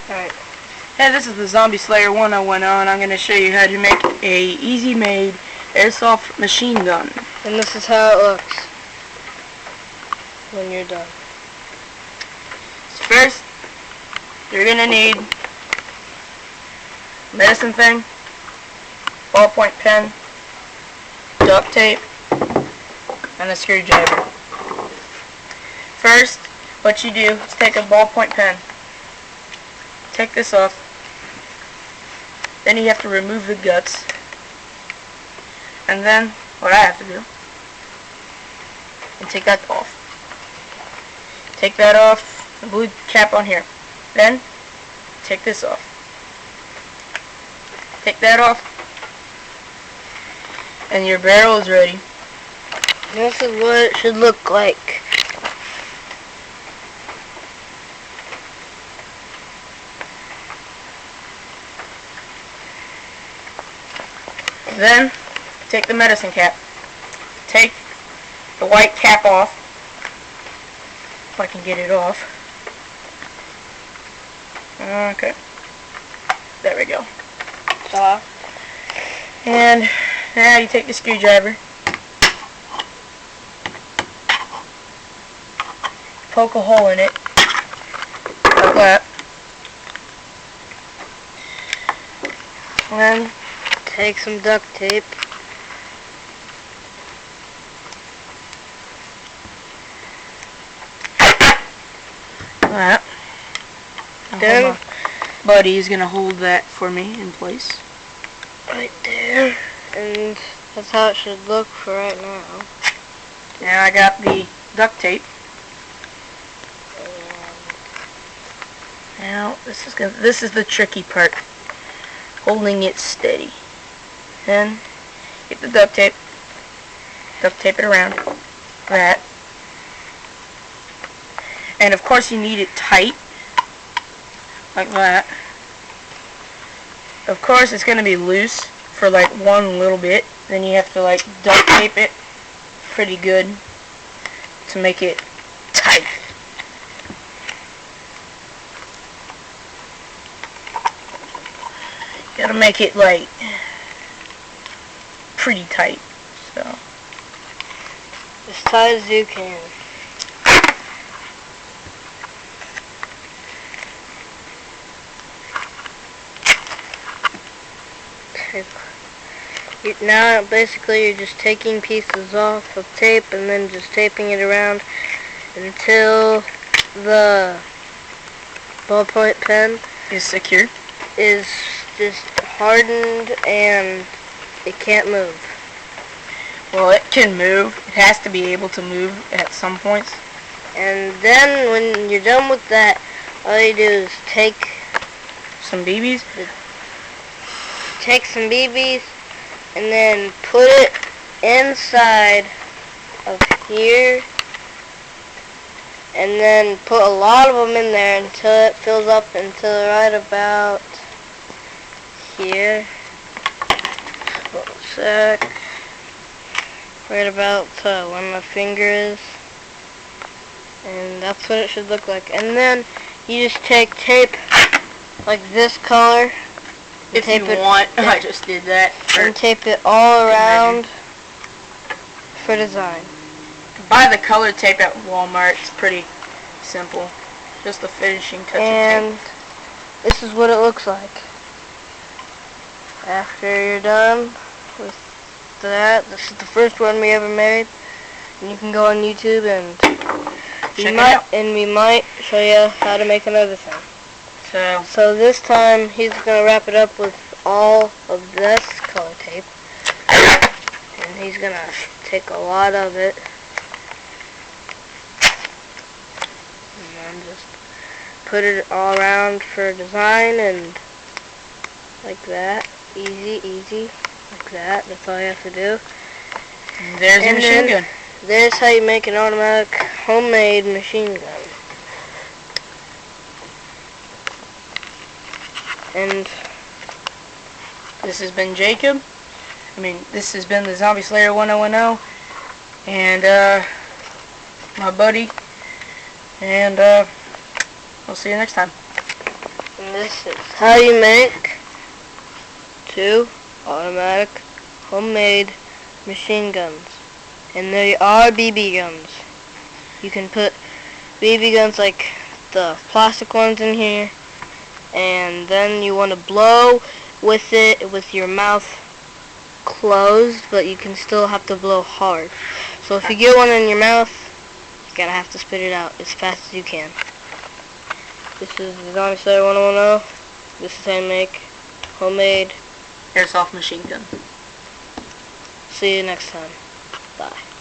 Alright. Hey, this is the Zombie Slayer 1010, and I'm going to show you how to make a easy-made airsoft machine gun. And this is how it looks when you're done. So first, you're going to need medicine thing, ballpoint pen, duct tape, and a screwdriver. First, what you do is take a ballpoint pen, take this off, then you have to remove the guts, and then what I have to do is take that off. Take that off, the blue cap on here. Then take this off. Take that off, and your barrel is ready. This is what it should look like. Then take the medicine cap. Take the white cap off, if I can get it off. Okay, there we go. And now you take the screwdriver, poke a hole in it, like that, and then Take some duct tape. that. Then My buddy is gonna hold that for me in place. Right there. And that's how it should look for right now. Now I got the duct tape. Now this is the tricky part. Holding it steady. Then get the duct tape it around that, and of course you need it tight, like that. Of course it's going to be loose for like one little bit, then you have to like duct tape it pretty good to make it tight. Gotta make it like pretty tight, so As tight as you can. Now basically you're just taking pieces off of tape and then just taping it around until the ballpoint pen is secure. is just hardened and it can't move. Well, it can move. It has to be able to move at some points. And then when you're done with that, all you do is take Some BBs. some BBs and then put it inside of here and then put a lot of them in there until it fills up until right about here. Hold a sec. Right about where my finger is. And that's what it should look like. And then you just take tape like this color. If you want, I just did that. And tape it all around for design. Buy the color tape at Walmart. It's pretty simple. Just the finishing touch And of tape. this is what it looks like after you're done with that. This is the first one we ever made, and you can go on YouTube and we might show you how to make another thing. So this time he's gonna wrap it up with all of this color tape, and he's gonna take a lot of it and then just put it all around for design and like that. Easy, like that. That's all you have to do. And there's your machine gun. There's how you make an automatic homemade machine gun. And this has been Jacob. This has been the Zombie Slayer 1010. And my buddy. And we'll see you next time. this is how you make 2 automatic homemade machine guns. And they are BB guns. You can put BB guns like the plastic ones in here, and then you want to blow with it with your mouth closed, but you can still have to blow hard. So if you get one in your mouth, you're gonna have to spit it out as fast as you can. This is the gun.AVI 110. This is how you make homemade airsoft machine gun. See you next time. Bye.